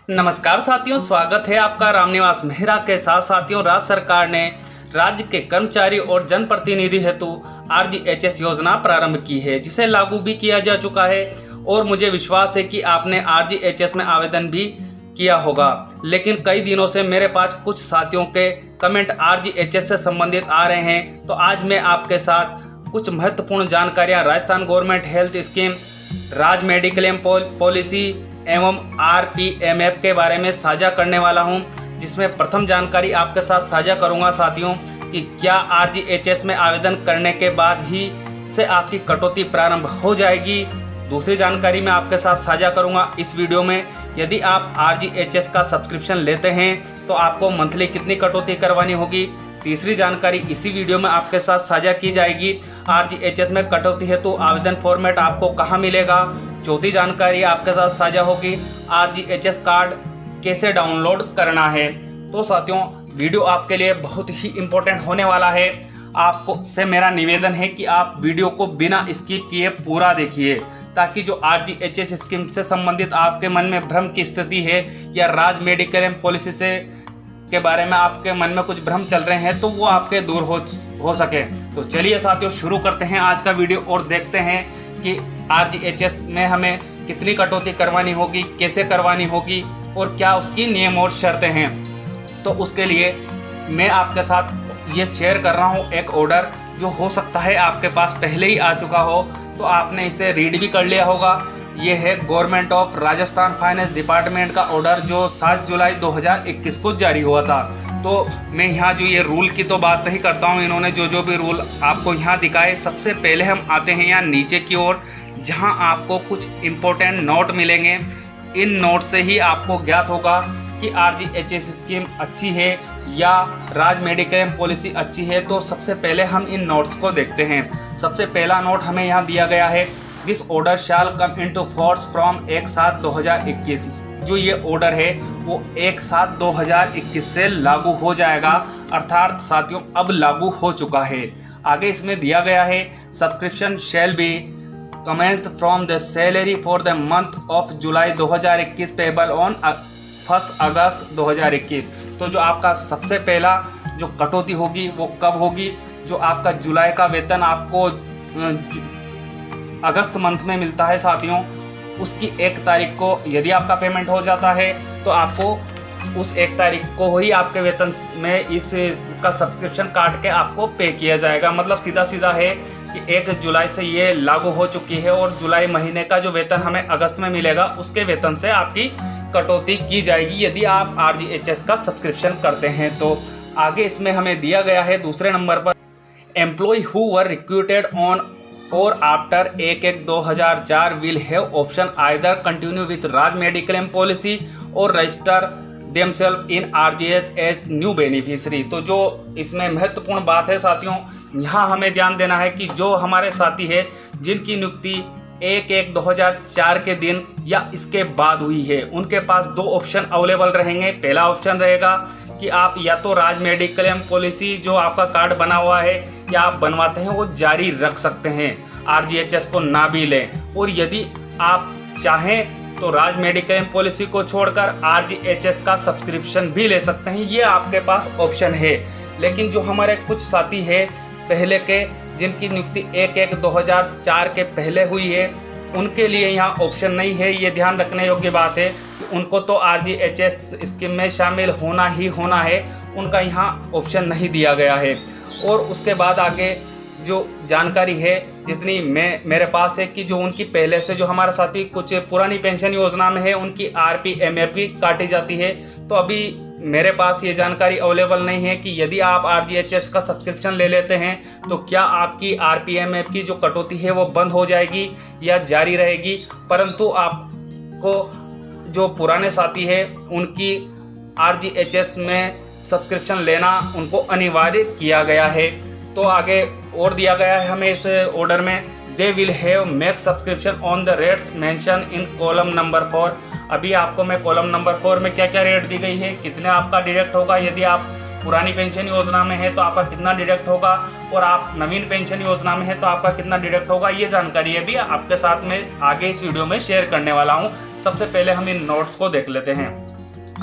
नमस्कार साथियों, स्वागत है आपका रामनिवास मेहरा के साथ। साथियों, राज्य सरकार ने राज्य के कर्मचारी और जनप्रतिनिधि हेतु RGHS योजना प्रारंभ की है, जिसे लागू भी किया जा चुका है। और मुझे विश्वास है कि आपने RGHS में आवेदन भी किया होगा, लेकिन कई दिनों से मेरे पास कुछ साथियों के कमेंट RGHS से संबंधित आ रहे हैं। तो आज मैं आपके साथ कुछ महत्वपूर्ण जानकारियां राजस्थान गवर्नमेंट हेल्थ स्कीम, राज्य मेडिक्लेम पॉलिसी एवं RPMF के बारे में साझा करने वाला हूं, जिसमें प्रथम जानकारी आपके साथ साझा करूंगा साथियों कि क्या RGHS में आवेदन करने के बाद ही से आपकी कटौती प्रारंभ हो जाएगी। दूसरी जानकारी मैं आपके साथ साझा करूंगा इस वीडियो में, यदि आप RGHS का सब्सक्रिप्शन लेते हैं तो आपको मंथली कितनी कटौती करवानी होगी। तीसरी जानकारी इसी वीडियो में आपके साथ साझा की जाएगी, RGHS में कटौती हेतु आवेदन फॉर्मेट आपको कहां मिलेगा। चौथी जानकारी आपके साथ साझा होगी, RGHS कार्ड कैसे डाउनलोड करना है। तो साथियों, वीडियो आपके लिए बहुत ही इम्पोर्टेंट होने वाला है। आपको से मेरा निवेदन है कि आप वीडियो को बिना स्किप किए पूरा देखिए, ताकि जो RGHS स्कीम से संबंधित आपके मन में भ्रम की स्थिति है या राज्य मेडिक्लेम पॉलिसी से के बारे में आपके मन में कुछ भ्रम चल रहे हैं, तो वो आपके दूर हो सके। तो चलिए साथियों, शुरू करते हैं आज का वीडियो और देखते हैं कि RGHS में हमें कितनी कटौती करवानी होगी, कैसे करवानी होगी और क्या उसकी नियम और शर्तें हैं। तो उसके लिए मैं आपके साथ ये शेयर कर रहा हूँ एक ऑर्डर, जो हो सकता है आपके पास पहले ही आ चुका हो, तो आपने इसे रीड भी कर लिया होगा। ये है government of Rajasthan finance department का ऑर्डर, जो 7 जुलाई 2021 को जारी हुआ था। तो मैं यहाँ जो ये रूल की तो बात नहीं करता हूँ, इन्होंने जो भी रूल आपको यहाँ दिखाए। सबसे पहले हम आते हैं यहाँ नीचे की ओर, जहाँ आपको कुछ इम्पोर्टेंट नोट मिलेंगे। इन नोट से ही आपको ज्ञात होगा कि RGHS स्कीम अच्छी है या राज्य मेडिक्लेम पॉलिसी अच्छी है। तो सबसे पहले हम इन नोट्स को देखते हैं। सबसे पहला नोट हमें यहाँ दिया गया है, this order shell come into force from 1/7/2021। जो ये ऑर्डर है वो 1/7/2021 से लागू हो जाएगा, अर्थात साथियों अब लागू हो चुका है। आगे इसमें दिया गया है, subscription shall be commenced from the salary for the month of July 2021 payable on 1 अगस्त 2021। तो जो आपका सबसे पहला जो कटौती होगी वो कब होगी, जो आपका जुलाई का वेतन आपको अगस्त मंथ में मिलता है साथियों, उसकी 1 तारीख को यदि आपका पेमेंट हो जाता है तो आपको उस 1 तारीख को ही आपके वेतन में इसका सब्सक्रिप्शन काट के आपको पे किया जाएगा। मतलब सीधा सीधा है कि 1 जुलाई से ये लागू हो चुकी है और जुलाई महीने का जो वेतन हमें अगस्त में मिलेगा उसके वेतन से आपकी कटौती की जाएगी, यदि आप RGHS का सब्सक्रिप्शन करते हैं। तो आगे इसमें हमें दिया गया है दूसरे नंबर पर, employ who were recruited on और after 1/1/2004 will have option either continue with राज्य मेडिक्लेम पॉलिसी और register themselves in RGHS as new beneficiary. तो जो इसमें महत्वपूर्ण बात है साथियों, यहाँ हमें ध्यान देना है कि जो हमारे साथी है जिनकी नियुक्ति 1/1/2004 के दिन या इसके बाद हुई है, उनके पास 2 ऑप्शन अवेलेबल रहेंगे। पहला ऑप्शन रहेगा कि आप या तो राज्य मेडिक्लेम पॉलिसी जो आपका कार्ड बना हुआ है या आप बनवाते हैं वो जारी रख सकते हैं, RGHS को ना भी लें। और यदि आप चाहें तो राज्य मेडिक्लेम पॉलिसी को छोड़कर RGHS का सब्सक्रिप्शन भी ले सकते हैं, ये आपके पास ऑप्शन है। लेकिन जो हमारे कुछ साथी है पहले के, जिनकी नियुक्ति 1/1/2004 के पहले हुई है, उनके लिए यहाँ ऑप्शन नहीं है। ये ध्यान रखने योग्य बात है कि उनको तो RGHS स्कीम में शामिल होना ही होना है, उनका यहाँ ऑप्शन नहीं दिया गया है। और उसके बाद आगे जो जानकारी है जितनी मेरे पास है कि जो उनकी पहले से जो हमारा साथी कुछ पुरानी पेंशन योजना में है, उनकी RPMF भी काटी जाती है। तो अभी मेरे पास ये जानकारी अवेलेबल नहीं है कि यदि आप RGHS का सब्सक्रिप्शन ले लेते हैं तो क्या आपकी RPMF की जो कटौती है वो बंद हो जाएगी या जारी रहेगी। परंतु आपको जो पुराने साथी है उनकी RGHS में सब्सक्रिप्शन लेना उनको अनिवार्य किया गया है। तो आगे और दिया गया है हमें इस ऑर्डर में, they will have make subscription on the rates mention in column number 4। अभी आपको मैं कॉलम नंबर 4 में क्या क्या रेट दी गई है, कितने आपका डिडक्ट होगा, यदि आप पुरानी पेंशन योजना में है तो आपका कितना डिडक्ट होगा, और आप नवीन पेंशन योजना में है तो आपका कितना डिडक्ट होगा, ये जानकारी है भी आपके साथ में आगे इस वीडियो में शेयर करने वाला हूँ। सबसे पहले हम इन नोट्स को देख लेते हैं।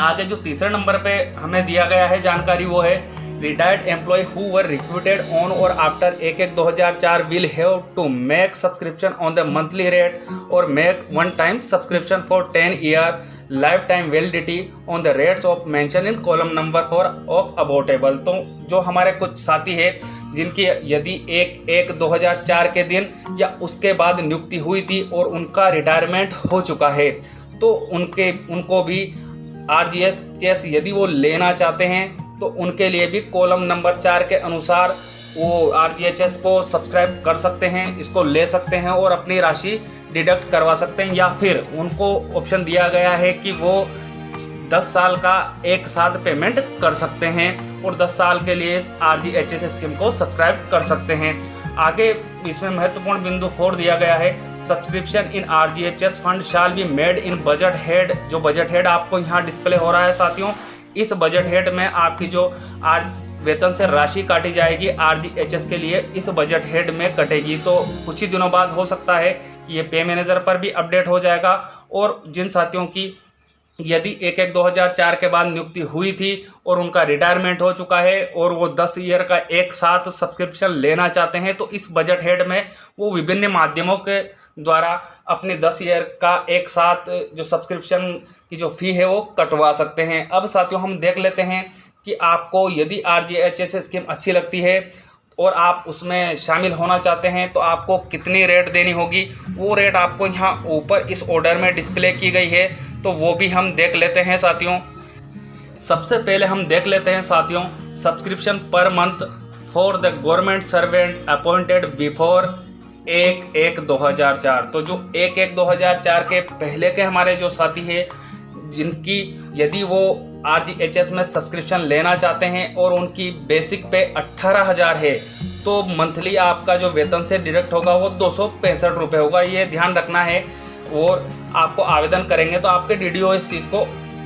आगे जो तीसरे नंबर पे हमें दिया गया है जानकारी वो है retired employ who were recruited on और after 1/1/2004 will have to make subscription on the monthly rate और make one time subscription for 10 year lifetime validity on the rates of mention in column number four of about table. तो जो हमारे कुछ साथी है जिनकी यदि 1/1/2004 के दिन या उसके बाद नियुक्ति हुई थी और उनका रिटायरमेंट हो चुका है तो उनको भी आरजीएचएस यदि वो लेना चाहते हैं तो उनके लिए भी कॉलम नंबर 4 के अनुसार वो आरजीएचएस को सब्सक्राइब कर सकते हैं, इसको ले सकते हैं और अपनी राशि डिडक्ट करवा सकते हैं। या फिर उनको ऑप्शन दिया गया है कि वो 10 साल का एक साथ पेमेंट कर सकते हैं और 10 साल के लिए इस आरजीएचएस स्कीम को सब्सक्राइब कर सकते हैं। आगे इसमें महत्वपूर्ण बिंदु 4 दिया गया है subscription in RGHS fund shall be made in budget head. जो बजट हेड आपको यहाँ डिस्प्ले हो रहा है साथियों, इस बजट हेड में आपकी जो वेतन से राशि काटी जाएगी आरजीएचएस के लिए इस बजट हेड में कटेगी। तो कुछ ही दिनों बाद हो सकता है कि ये पे मैनेजर पर भी अपडेट हो जाएगा। और जिन साथियों की यदि 1/1/2004 के बाद नियुक्ति हुई थी और उनका रिटायरमेंट हो चुका है और वो 10 ईयर का एक साथ सब्सक्रिप्शन लेना चाहते हैं तो इस बजट हेड में वो विभिन्न माध्यमों के द्वारा अपने 10 ईयर का एक साथ जो सब्सक्रिप्शन की जो फ़ी है वो कटवा सकते हैं। अब साथियों हम देख लेते हैं कि आपको यदि आरजीएचएस स्कीम अच्छी लगती है और आप उसमें शामिल होना चाहते हैं तो आपको कितनी रेट देनी होगी। वो रेट आपको यहाँ ऊपर इस ऑर्डर में डिस्प्ले की गई है तो वो भी हम देख लेते हैं साथियों। सबसे पहले हम देख लेते हैं साथियों subscription per month for the government servant appointed before 1/1/2004। तो जो 1/1/2004 के पहले के हमारे जो साथी है जिनकी यदि वो आरजीएचएस में सब्सक्रिप्शन लेना चाहते हैं और उनकी बेसिक पे 18,000 है तो मंथली आपका जो वेतन से डिडक्ट होगा वो 265 रुपये होगा। ये ध्यान रखना है। और आपको आवेदन करेंगे तो आपके डीडीओ इस चीज़ को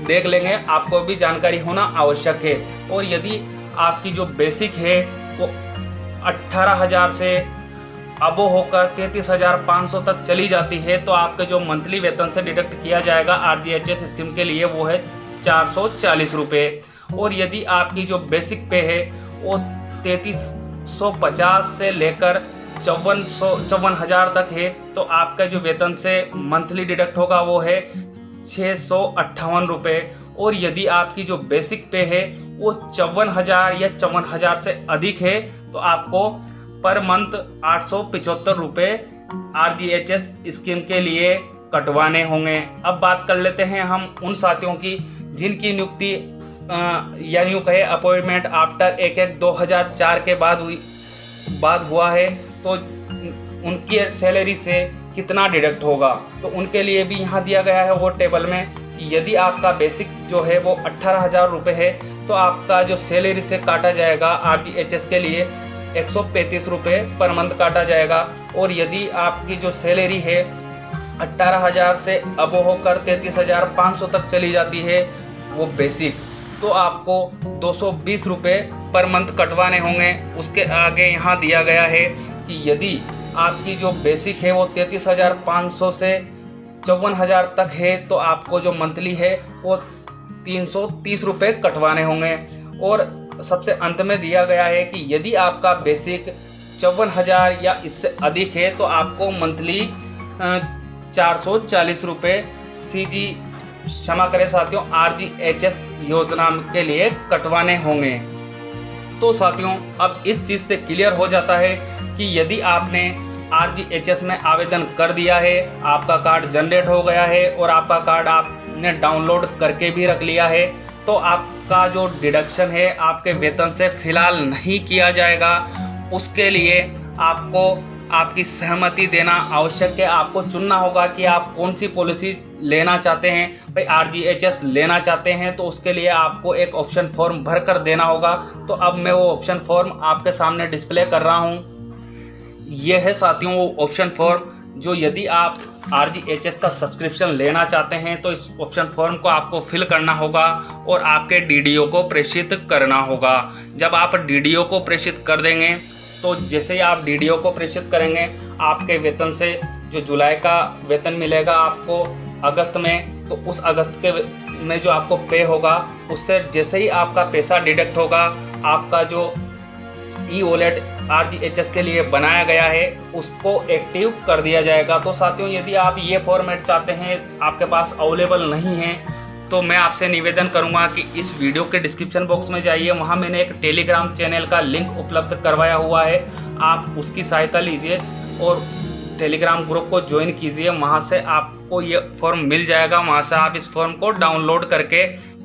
देख लेंगे, आपको भी जानकारी होना आवश्यक है। और यदि आपकी जो बेसिक है वो 18,000 से अब होकर 33,500 तक चली जाती है तो आपके जो मंथली वेतन से डिडक्ट किया जाएगा आरजीएचएस स्कीम के लिए वो है 440 रुपये। और यदि आपकी जो बेसिक पे है वो 3350 से लेकर 54,000 तक है तो आपका जो वेतन से मंथली डिडक्ट होगा वो है 658 रुपये। और यदि आपकी जो बेसिक पे है वो 54,000 या 54,000 से अधिक है तो आपको पर मंथ 875 रुपये आरजीएचएस स्कीम के लिए कटवाने होंगे। अब बात कर लेते हैं हम उन साथियों की जिनकी नियुक्ति या यूँ कहे अपॉइंटमेंट आफ्टर 1/1/2004 के बाद हुआ है तो उनकी सैलरी से कितना डिडक्ट होगा। तो उनके लिए भी यहाँ दिया गया है वो टेबल में कि यदि आपका बेसिक जो है वो 18,000 रुपये है तो आपका जो सैलरी से काटा जाएगा आरजीएचएस के लिए 135 रुपये पर मंथ काटा जाएगा। और यदि आपकी जो सैलरी है 18,000 से अब होकर 33,500 तक चली जाती है वो बेसिक तो आपको 220 रुपये पर मंथ कटवाने होंगे। उसके आगे यहाँ दिया गया है कि यदि आपकी जो बेसिक है वो 33,500 से 54,000 तक है तो आपको जो मंथली है वो 330 रुपये कटवाने होंगे। और सबसे अंत में दिया गया है कि यदि आपका बेसिक 54,000 या इससे अधिक है तो आपको मंथली 440 रुपये सीजी क्षमा करें साथियों आरजीएचएस योजना के लिए कटवाने होंगे। तो साथियों अब इस चीज़ से क्लियर हो जाता है कि यदि आपने आरजीएचएस में आवेदन कर दिया है, आपका कार्ड जनरेट हो गया है और आपका कार्ड आपने डाउनलोड करके भी रख लिया है तो आपका जो डिडक्शन है आपके वेतन से फिलहाल नहीं किया जाएगा। उसके लिए आपको आपकी सहमति देना आवश्यक है। आपको चुनना होगा कि आप कौन सी पॉलिसी लेना चाहते हैं। भाई आरजीएचएस लेना चाहते हैं तो उसके लिए आपको एक ऑप्शन फॉर्म भर कर देना होगा। तो अब मैं वो ऑप्शन फॉर्म आपके सामने डिस्प्ले कर रहा हूँ। ये है साथियों वो ऑप्शन फॉर्म जो यदि आप आरजीएचएस का सब्सक्रिप्शन लेना चाहते हैं तो इस ऑप्शन फॉर्म को आपको फिल करना होगा और आपके डीडीओ को प्रेषित करना होगा। जब आप डीडीओ को प्रेषित कर देंगे तो जैसे ही आप डीडीओ को प्रेषित करेंगे आपके वेतन से जो जुलाई का वेतन मिलेगा आपको अगस्त में तो उस अगस्त के में जो आपको पे होगा, उससे जैसे ही आपका पैसा डिडक्ट होगा, आपका जो ई वॉलेट RGHS के लिए बनाया गया है उसको एक्टिव कर दिया जाएगा। तो साथियों, यदि आप ये फॉर्मेट चाहते हैं, आपके पास अवेलेबल नहीं है, तो मैं आपसे निवेदन करूंगा कि इस वीडियो के डिस्क्रिप्शन बॉक्स में जाइए, वहां मैंने एक टेलीग्राम चैनल का लिंक उपलब्ध करवाया हुआ है। आप उसकी सहायता लीजिए और टेलीग्राम ग्रुप को ज्वाइन कीजिए, वहां से आपको ये फॉर्म मिल जाएगा। वहां से आप इस फॉर्म को डाउनलोड करके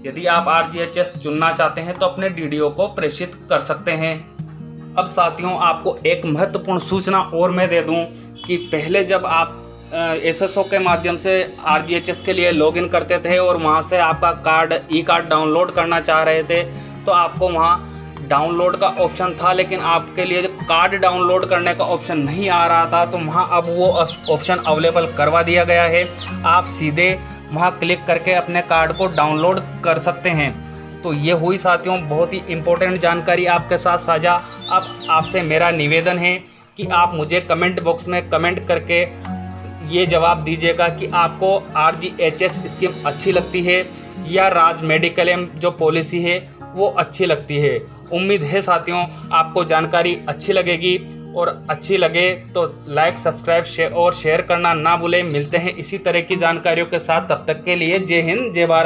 यदि आप RGHS चुनना चाहते हैं तो अपने DDO को प्रेषित कर सकते हैं। अब साथियों, आपको एक महत्वपूर्ण सूचना और मैं दे दूं कि पहले जब आप SSO के माध्यम से RGHS के लिए लॉगिन करते थे और वहां से आपका ई कार्ड डाउनलोड करना चाह रहे थे, तो आपको वहां डाउनलोड का ऑप्शन था, लेकिन आपके लिए जो कार्ड डाउनलोड करने का ऑप्शन नहीं आ रहा था। तो वहां अब वो ऑप्शन अवेलेबल करवा दिया गया है। आप सीधे वहां क्लिक करके अपने कार्ड को डाउनलोड कर सकते हैं। तो ये हुई साथियों बहुत ही इम्पोर्टेंट जानकारी आपके साथ साझा। अब आपसे मेरा निवेदन है कि आप मुझे कमेंट बॉक्स में कमेंट करके ये जवाब दीजिएगा कि आपको RGHS स्कीम अच्छी लगती है या राज मेडिक्लेम जो पॉलिसी है वो अच्छी लगती है। उम्मीद है साथियों आपको जानकारी अच्छी लगेगी, और अच्छी लगे तो लाइक, सब्सक्राइब और शेयर करना ना भूलें। मिलते हैं इसी तरह की जानकारियों के साथ, तब तक के लिए जय हिंद, जय भारत।